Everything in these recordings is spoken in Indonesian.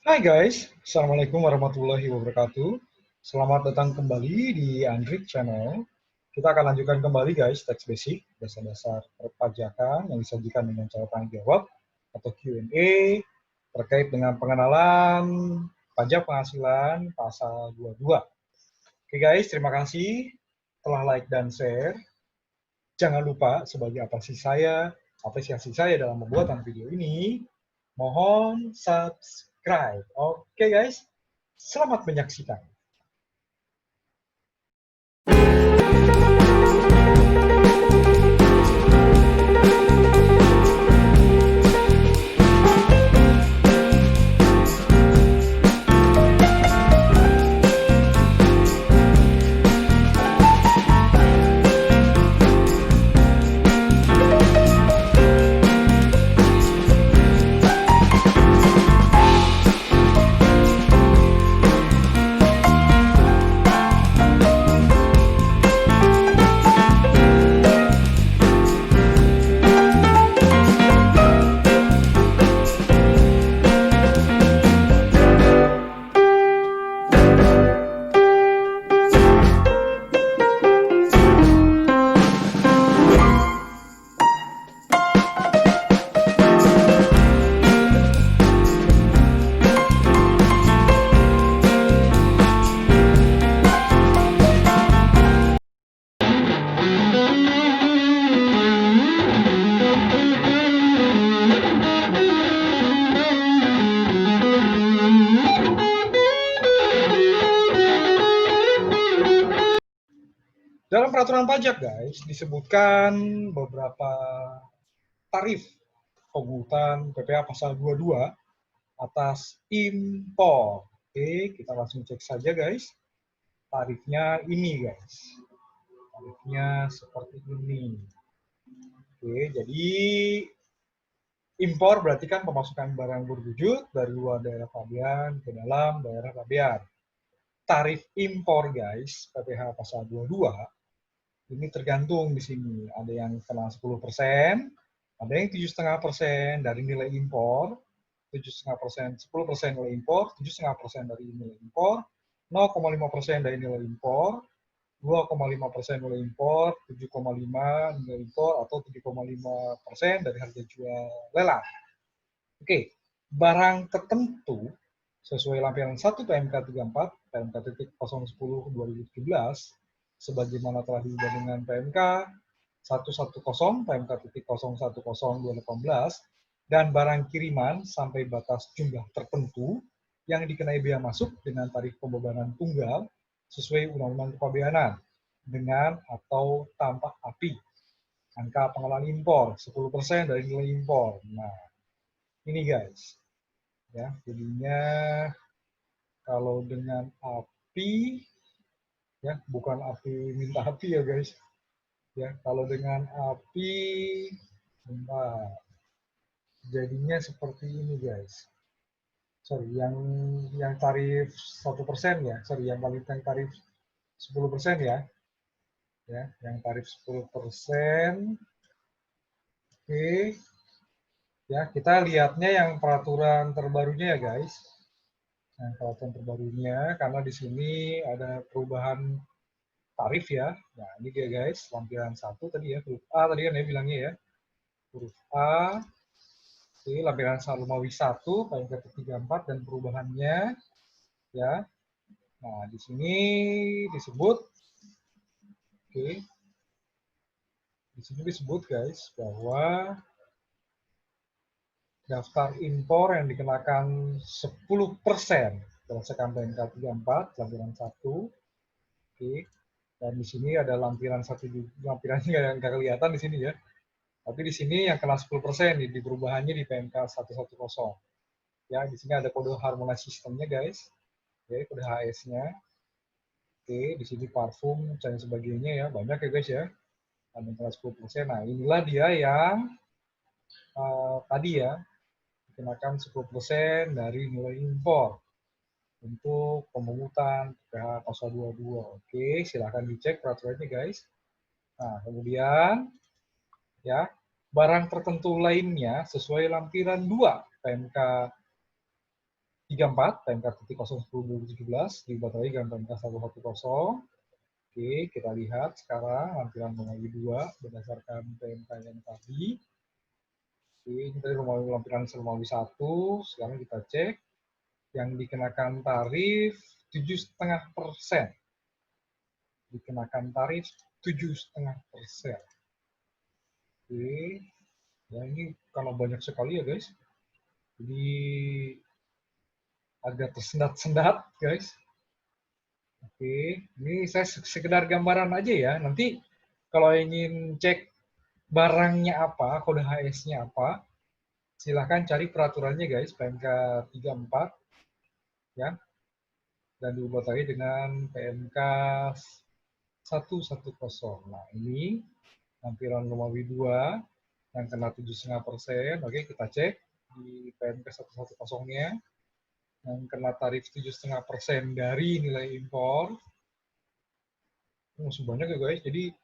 Hai guys, Assalamualaikum warahmatullahi wabarakatuh. Selamat datang kembali di Andrik Channel. Kita akan lanjutkan kembali guys, teks basic, dasar-dasar perpajakan yang disajikan dengan cara tanya jawab atau Q&A terkait dengan pengenalan pajak penghasilan pasal 22. Oke guys, terima kasih telah like dan share. Jangan lupa sebagai apresiasi saya dalam pembuatan video ini, mohon subscribe. Oke guys, selamat menyaksikan. Dalam peraturan pajak guys, disebutkan beberapa tarif pungutan PPh pasal 22 atas impor. Oke, kita langsung cek saja guys. Tarifnya ini guys. Tarifnya seperti ini. Oke, jadi impor berarti kan pemasukan barang berwujud dari luar daerah pabean ke dalam daerah pabean. Tarif impor guys, PPh pasal 22, ini tergantung di sini. Ada yang kena 10%, ada yang 7,5% dari nilai impor, 7,5%, 10% nilai impor, 7,5% dari nilai impor, 0,5% dari nilai impor, 2,5% nilai impor, 7,5 nilai impor, atau 7,5% dari harga jual lelang. Oke, barang tertentu sesuai lampiran 1 PMK 34, PMK 010/2017, sebagaimana telah diubah dengan PMK 110, PMK 010/2018, dan barang kiriman sampai batas jumlah tertentu yang dikenai bea masuk dengan tarif pembebanan tunggal sesuai Undang-Undang Kepabeanan dengan atau tanpa API. Angka pengenalan impor 10% dari nilai impor. Nah, ini guys. Ya, jadinya kalau dengan API ya, bukan API minta API ya guys. Ya, kalau dengan API bentar. Jadinya seperti ini guys. Sorry, yang tarif 1% ya. Sorry, yang paling tarif 10% ya. Ya, yang tarif 10%. Oke. Ya, kita lihatnya yang peraturan terbarunya ya guys. Yang peraturan terbarunya karena di sini ada perubahan tarif ya. Nah, ini dia guys, lampiran 1 tadi ya, huruf A tadi kan ya bilangnya ya. Huruf A, oke, lampiran Romawi 1, PMK 34 dan perubahannya ya. Nah, di sini disebut, oke, di sini disebut guys bahwa daftar impor yang dikenakan 10% berdasarkan PMK 34, lampiran 1, oke. Dan di sini ada lampiran 1 juga, lampirannya nggak kelihatan di sini ya. Tapi di sini yang kena 10% di perubahannya di PMK 110. Ya, di sini ada kode harmonize sistemnya guys. Oke, kode HS-nya. Oke, di sini parfum dan sebagainya ya, banyak ya guys ya. Ada yang kena 10%. Nah, inilah dia yang tadi ya, dikenakan 10% dari nilai impor untuk pemungutan PPh pasal 22. Oke, silahkan dicek peraturannya guys. Nah, kemudian ya, barang tertentu lainnya sesuai lampiran 2 PMK 34 PMK 010/2017 diubah lagi dengan PMK 110. Oke, kita lihat sekarang lampiran Romawi 2 berdasarkan PMK yang tadi. Oke, ini tadi lampiran Romawi 1, sekarang kita cek. Yang dikenakan tarif 7,5%. Dikenakan tarif 7,5%. Oke, ya ini karena banyak sekali ya guys. Jadi agak tersendat-sendat guys. Oke, ini saya sekedar gambaran aja ya. Nanti kalau ingin cek barangnya apa, kode HS-nya apa, silahkan cari peraturannya guys, PMK 34 ya, dan diubah lagi dengan PMK 110. Nah ini lampiran Romawi 2 yang kena 7,5%. Oke, kita cek di PMK 110-nya yang kena tarif 7,5% dari nilai impor. Masih banyak ya guys, jadi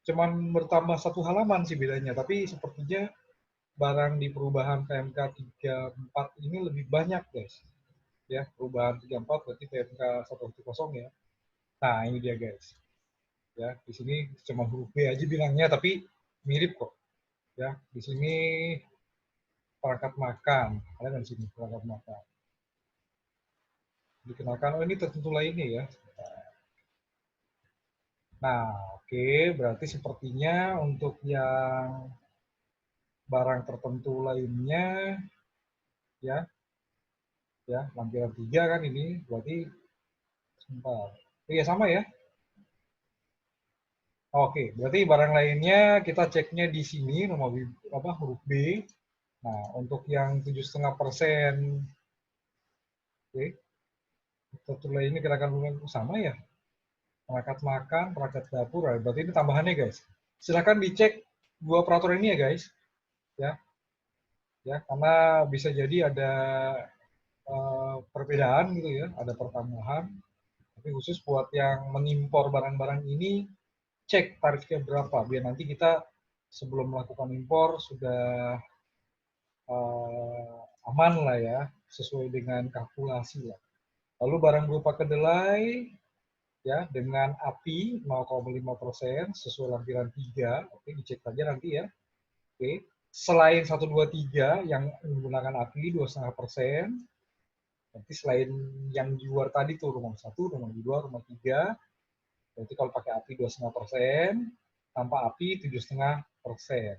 cuman bertambah satu halaman sih bedanya, tapi sepertinya barang di perubahan PMK 34 ini lebih banyak guys. Ya, perubahan 34 berarti PMK 110 ya. Nah, ini dia guys. Ya, di sini cuma huruf B aja bilangnya tapi mirip kok. Ya, di sini perangkat makan. Ada di sini perangkat makan. Dikenakan, oh ini tertentu lainnya ya. Nah, oke, berarti sepertinya untuk yang barang tertentu lainnya ya, lampiran 3 kan ini, berarti sebentar. Iya sama ya. Oke, berarti barang lainnya kita ceknya di sini nomor apa huruf B. Nah, untuk yang 7,5%, oke, tertentu lainnya kita akan sama ya. Perangkat makan, perangkat dapur, berarti ini tambahannya guys. Silakan dicek dua peraturan ini ya guys, ya, karena bisa jadi ada perbedaan gitu ya, ada pertambahan. Tapi khusus buat yang mengimpor barang-barang ini, cek tarifnya berapa, biar nanti kita sebelum melakukan impor sudah aman lah ya, sesuai dengan kalkulasi lah. Lalu barang berupa kedelai, ya dengan API 0,5% sesuai lampiran 3, oke dicek saja nanti ya. Oke, selain 1, 2, 3 yang menggunakan API 2,5%, nanti selain yang di luar tadi tuh rumah 1, rumah 2, rumah 3, berarti kalau pakai API 2,5%, tanpa API 7,5%.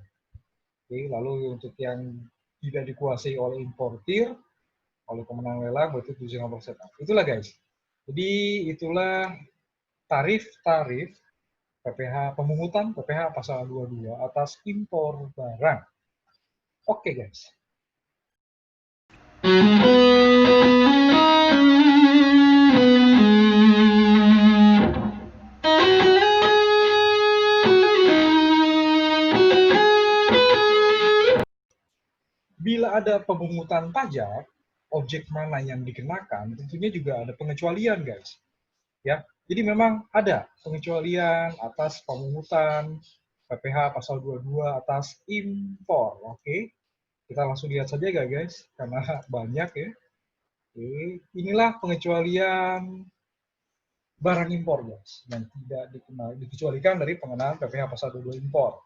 Oke, lalu untuk yang tidak dikuasai oleh importir, oleh pemenang lelang berarti 7,5%. Itulah guys. Jadi itulah tarif-tarif PPh pemungutan PPh pasal 22 atas impor barang. Oke guys. Bila ada pemungutan pajak, objek mana yang dikenakan, tentunya juga ada pengecualian guys. Ya, jadi memang ada pengecualian atas pemungutan PPh pasal 22 atas impor. Oke, kita langsung lihat saja guys, karena banyak ya. Oke, inilah pengecualian barang impor guys, yang tidak dikecualikan dari pengenaan PPh pasal 22 impor.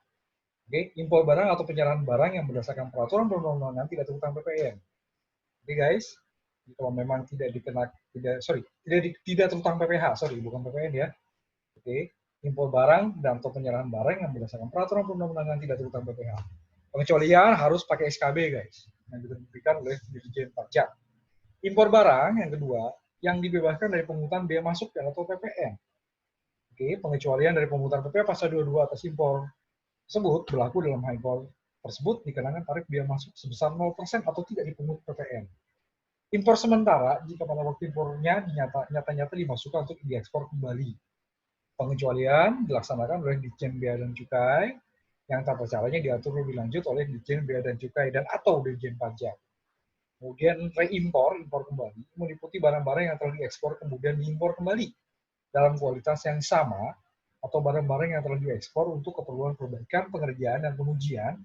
Oke, impor barang atau penyerahan barang yang berdasarkan peraturan perundang-undangan tidak terutang PPN. Oke guys, kalau memang tidak tidak terutang PPh, bukan PPN ya. Oke, impor barang dan atau penyerahan barang yang berdasarkan peraturan perundang-undangan tidak terutang PPh. Pengecualian harus pakai SKB guys, yang diterbitkan oleh Dirjen Pajak. Impor barang yang kedua, yang dibebaskan dari pungutan bea masuk dan atau PPN. Oke, pengecualian dari pungutan PPh pasal 22 atas impor tersebut berlaku dalam hal impor tersebut dikenakan tarif bea masuk sebesar 0% atau tidak dipungut PPN. Impor sementara jika pada waktu impornya nyata-nyata dimasukkan untuk diekspor kembali. Pengecualian dilaksanakan oleh Ditjen Bea dan Cukai yang tata caranya diatur lebih lanjut oleh Ditjen Bea dan Cukai dan atau Ditjen Pajak. Kemudian reimpor, impor kembali, meliputi barang-barang yang telah diekspor kemudian diimpor kembali dalam kualitas yang sama atau barang-barang yang telah diekspor untuk keperluan perbaikan, pengerjaan, dan pengujian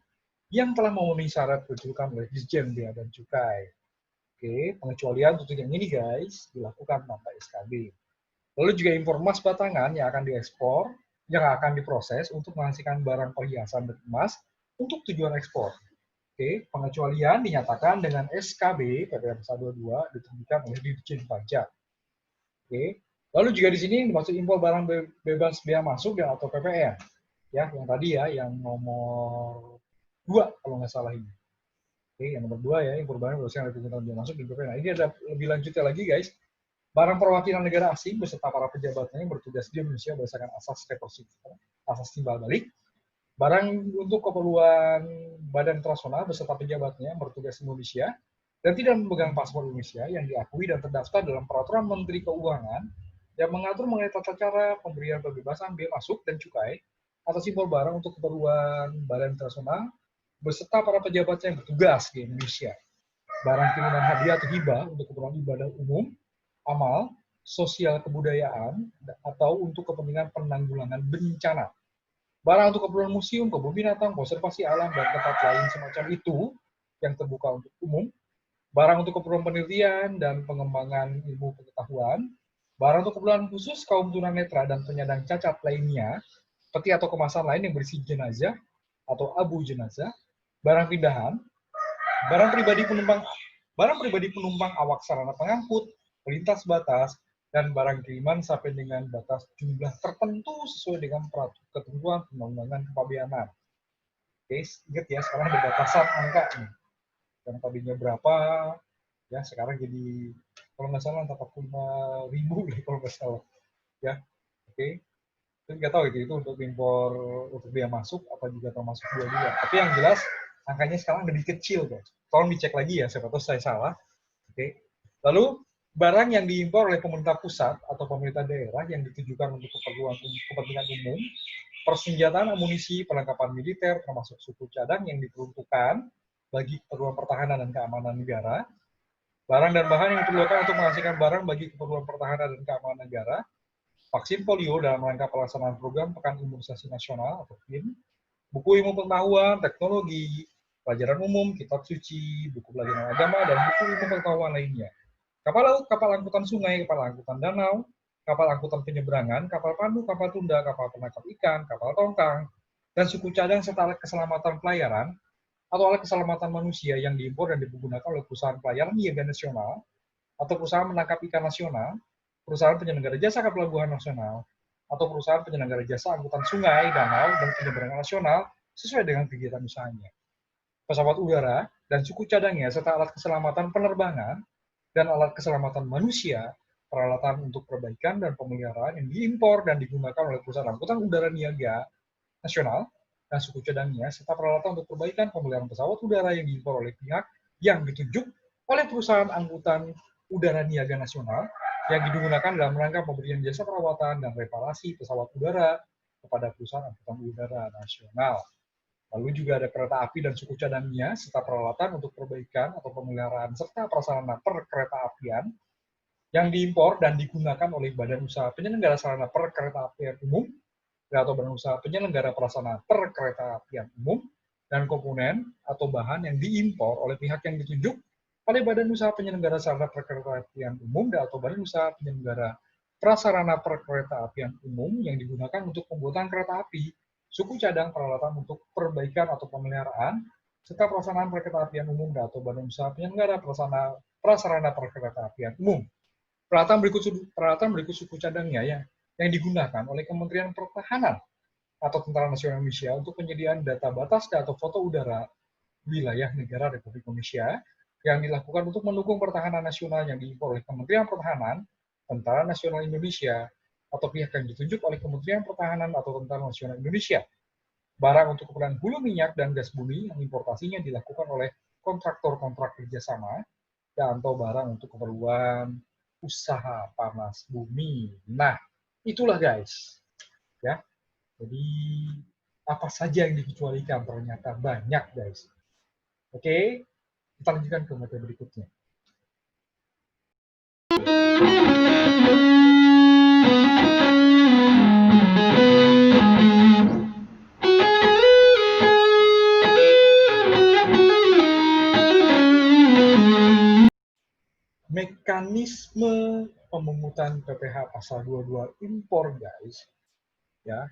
yang telah memenuhi syarat ketentuan oleh Ditjen Bea dan Cukai. Oke, pengecualian untuk yang ini guys dilakukan tanpa SKB. Lalu juga impor emas batangan yang akan diekspor, yang akan diproses untuk menghasilkan barang perhiasan dan emas untuk tujuan ekspor. Oke, pengecualian dinyatakan dengan SKB PPM 122 diterbitkan oleh Dirjen Pajak. Oke, lalu juga di sini dimaksud impor barang bebas bea masuk dan atau PPN, ya, yang tadi ya, yang nomor 2 kalau nggak salah ini. Oke, yang nomor 2 ya, impor barang bebas yang bea masuk di PPN. Nah, ini ada lebih lanjutnya lagi guys. Barang perwakilan negara asing beserta para pejabatnya yang bertugas di Indonesia berdasarkan asas reciprocity, asas timbal balik. Barang untuk keperluan badan internasional beserta pejabatnya yang bertugas di Indonesia dan tidak memegang paspor Indonesia yang diakui dan terdaftar dalam Peraturan Menteri Keuangan yang mengatur mengenai tata cara pemberian pembebasan bea masuk dan cukai atas impor barang untuk keperluan badan internasional beserta para pejabatnya yang bertugas di Indonesia. Barang kiriman hadiah atau hibah untuk keperluan ibadah umum, amal, sosial kebudayaan, atau untuk kepentingan penanggulangan bencana. Barang untuk keperluan museum, kebun binatang, konservasi alam, dan tempat lain semacam itu yang terbuka untuk umum. Barang untuk keperluan penelitian dan pengembangan ilmu pengetahuan. Barang untuk keperluan khusus kaum tunanetra dan penyandang cacat lainnya, peti atau kemasan lain yang berisi jenazah atau abu jenazah. Barang pindahan, barang pribadi penumpang awak sarana pengangkut, pelintas batas, dan barang kiriman sampai dengan batas jumlah tertentu sesuai dengan ketentuan undang-undangan kepabeanan. Oke, ingat ya, sekarang ada batasan angka nih. Yang tadinya berapa, ya sekarang jadi kalau nggak salah 45.000 kalau nggak salah. Ya, oke. Tapi nggak tahu itu untuk impor untuk biaya masuk apa juga termasuk dua-dua. Tapi yang jelas angkanya sekarang lebih kecil guys. Tolong dicek lagi ya, siapa tahu saya salah. Oke. Lalu barang yang diimpor oleh pemerintah pusat atau pemerintah daerah yang ditujukan untuk kepentingan umum, persenjataan, amunisi, perlengkapan militer termasuk suku cadang yang diperuntukkan bagi keperluan pertahanan dan keamanan negara, barang dan bahan yang diperlukan untuk menghasilkan barang bagi keperluan pertahanan dan keamanan negara, vaksin polio dalam rangka pelaksanaan program Pekan Imunisasi Nasional atau PIN, buku ilmu pengetahuan, teknologi, pelajaran umum, kitab suci, buku pelajaran agama, dan buku ilmu pengetahuan lainnya. Kapal laut, kapal angkutan sungai, kapal angkutan danau, kapal angkutan penyeberangan, kapal pandu, kapal tunda, kapal penangkap ikan, kapal tongkang, dan suku cadang serta alat keselamatan pelayaran atau alat keselamatan manusia yang diimpor dan digunakan oleh perusahaan pelayaran niaga nasional atau perusahaan menangkap ikan nasional, perusahaan penyelenggara jasa pelabuhan nasional, atau perusahaan penyelenggara jasa angkutan sungai, danau, dan penyeberangan nasional sesuai dengan kegiatan usahanya. Pesawat udara dan suku cadangnya serta alat keselamatan penerbangan dan alat keselamatan manusia, peralatan untuk perbaikan dan pemeliharaan yang diimpor dan digunakan oleh perusahaan angkutan udara niaga nasional dan suku cadangnya, serta peralatan untuk perbaikan pemeliharaan pesawat udara yang diimpor oleh pihak yang ditunjuk oleh perusahaan angkutan udara niaga nasional yang digunakan dalam rangka pemberian jasa perawatan dan reparasi pesawat udara kepada perusahaan angkutan udara nasional. Lalu juga ada kereta api dan suku cadangnya, serta peralatan untuk perbaikan atau pemeliharaan serta prasarana perkereta apian yang diimpor dan digunakan oleh Badan Usaha Penyelenggara Sarana Perkereta Apian Umum atau Badan Usaha Penyelenggara Prasarana Perkereta Apian Umum dan komponen atau bahan yang diimpor oleh pihak yang ditunjuk oleh Badan Usaha Penyelenggara Sarana Perkereta Apian Umum atau Badan Usaha Penyelenggara Prasarana Perkereta Apian Umum yang digunakan untuk pembuatan kereta api, suku cadang, peralatan untuk perbaikan atau pemeliharaan, serta pelaksanaan perkereta apian umum atau Badan Usaha Penyelenggara Prasarana Perkereta Apian Umum. Peralatan berikut suku cadangnya yang digunakan oleh Kementerian Pertahanan atau Tentara Nasional Indonesia untuk penyediaan data batas atau foto udara wilayah negara Republik Indonesia yang dilakukan untuk mendukung pertahanan nasional yang diimpor oleh Kementerian Pertahanan, Tentara Nasional Indonesia, atau pihak yang ditunjuk oleh Kementerian Pertahanan atau Tentara Nasional Indonesia. Barang untuk keperluan hulu minyak dan gas bumi yang importasinya dilakukan oleh kontraktor-kontrak kerjasama, dan atau barang untuk keperluan usaha panas bumi. Nah, itulah guys. Ya. Jadi apa saja yang dikecualikan ternyata banyak guys. Oke, kita lanjutkan ke materi berikutnya. mekanisme pemungutan PPh pasal 22 impor, guys, ya,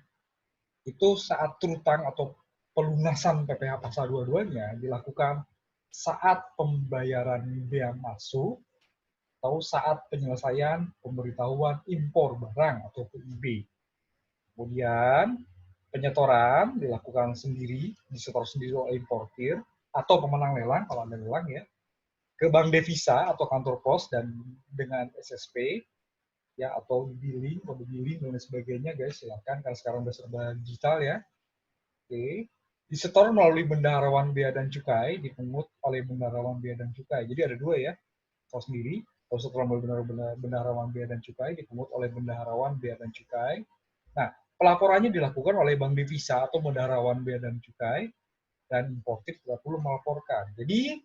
itu saat trutang atau pelunasan PPh pasal 22-nya dilakukan saat pembayaran bea masuk atau saat penyelesaian pemberitahuan impor barang atau PIB. Kemudian penyetoran dilakukan sendiri, disetor sendiri oleh importir atau pemenang lelang kalau ada lelang ya, ke bank devisa atau kantor pos dan dengan SSP ya, atau billing, kode billing dan sebagainya, guys. Silakan karena sekarang udah serba digital ya. Oke. Disetor melalui bendaharawan bea dan cukai, dipungut oleh bendaharawan bea dan cukai. Jadi ada dua ya, kalau sendiri, kalau setelah melalui bendaharawan bea dan cukai, dipungut oleh bendaharawan bea dan cukai. Nah, pelaporannya dilakukan oleh bank devisa atau bendaharawan bea dan cukai, dan importir tidak perlu melaporkan. Jadi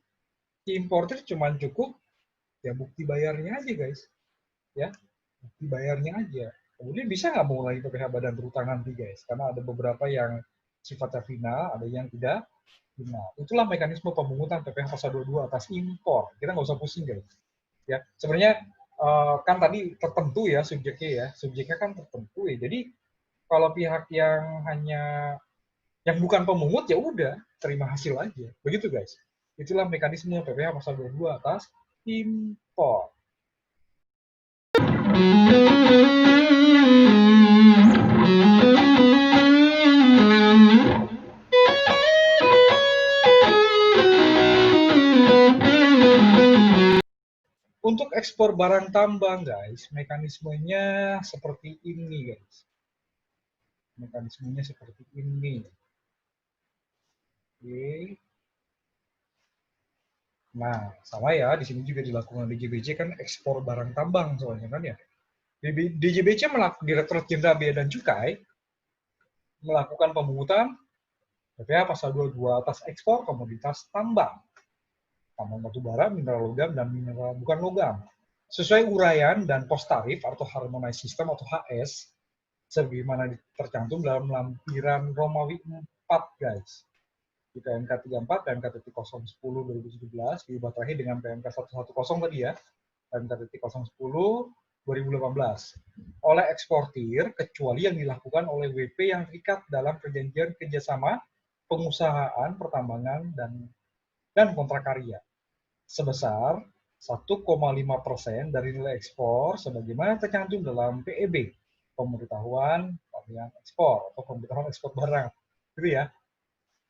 importir cuma cukup ya bukti bayarnya aja, guys, ya, bukti bayarnya aja. Kemudian bisa nggak mengulangi PPh badan berutang nanti, guys, karena ada beberapa yang sifatnya final, ada yang tidak final. Itulah mekanisme pemungutan PPh pasal 22 atas impor. Kita nggak usah pusing, guys, ya. Sebenarnya kan tadi tertentu ya subjeknya kan tertentu ya. Jadi kalau pihak yang hanya yang bukan pemungut ya udah terima hasil aja. Begitu, guys. Itulah mekanisme PPh pasal 22 atas impor. Untuk ekspor barang tambang, guys, mekanismenya seperti ini, guys. Mekanismenya seperti ini. Oke. Nah, sama ya, di sini juga dilakukan DJBC kan ekspor barang tambang soalnya kan ya. DJBC Direktorat Jenderal Bea dan Cukai melakukan pemungutan PPh pasal 22 atas ekspor komoditas tambang. Tambang batu bara, mineral logam, dan mineral bukan logam. Sesuai uraian dan pos tarif atau harmonized system atau HS, sebagaimana tercantum dalam lampiran Romawi 4, guys. Di PMK 34, PMK 010 2017, diubah terakhir dengan PMK 110 tadi ya, PMK 010 2018, oleh eksportir, kecuali yang dilakukan oleh WP yang terikat dalam perjanjian kerjasama pengusahaan pertambangan dan kontrak karya, sebesar 1,5% dari nilai ekspor sebagaimana tercantum dalam PEB, pemberitahuan pabean ekspor atau pemberitahuan ekspor barang, gitu ya.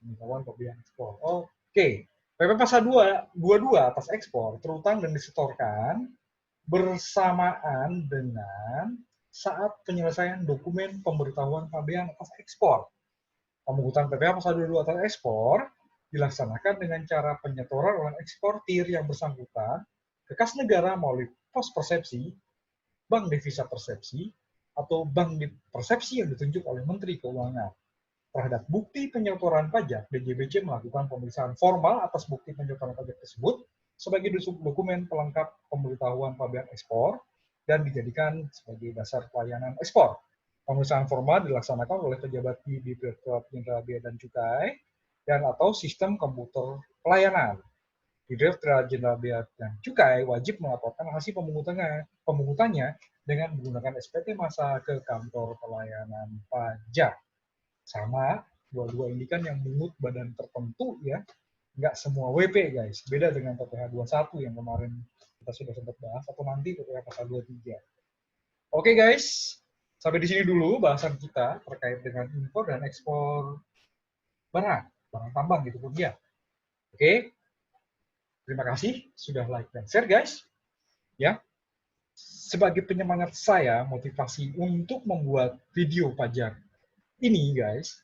Pemberitahuan pabean ekspor. Oke. PP pasal 22 atas ekspor terutang dan disetorkan bersamaan dengan saat penyelesaian dokumen pemberitahuan pabean atas ekspor. Pemungutan PPh pasal 22 atas ekspor dilaksanakan dengan cara penyetoran oleh eksportir yang bersangkutan ke kas negara melalui pos persepsi, bank devisa persepsi, atau bank persepsi yang ditunjuk oleh Menteri Keuangan. Terhadap bukti penyetoran pajak, DJBC melakukan pemeriksaan formal atas bukti penyetoran pajak tersebut sebagai dokumen pelengkap pemberitahuan pabean ekspor dan dijadikan sebagai dasar pelayanan ekspor. Pemeriksaan formal dilaksanakan oleh pejabat di Direktorat Jenderal Bea dan Cukai dan atau sistem komputer pelayanan. Di Direktorat Jenderal Bea dan Cukai wajib melaporkan hasil pemungutannya dengan menggunakan SPT massa ke kantor pelayanan pajak. Sama, dua-dua ini kan yang mungut badan tertentu ya, nggak semua WP, guys. Beda dengan PPh 21 yang kemarin kita sudah sempat bahas, atau nanti PPh pasal 23. Oke, guys, sampai di sini dulu bahasan kita terkait dengan impor dan ekspor barang tambang gitu pun ya. Oke, terima kasih sudah like dan share, guys. Ya, sebagai penyemangat saya, motivasi untuk membuat video pajak ini, guys.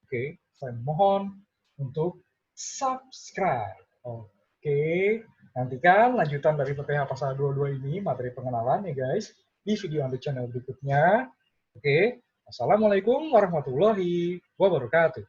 Oke, saya mohon untuk subscribe. Oke, nantikan lanjutan dari PPh pasal 22 ini, materi pengenalan ya guys, di video on the channel berikutnya. Oke, assalamualaikum warahmatullahi wabarakatuh.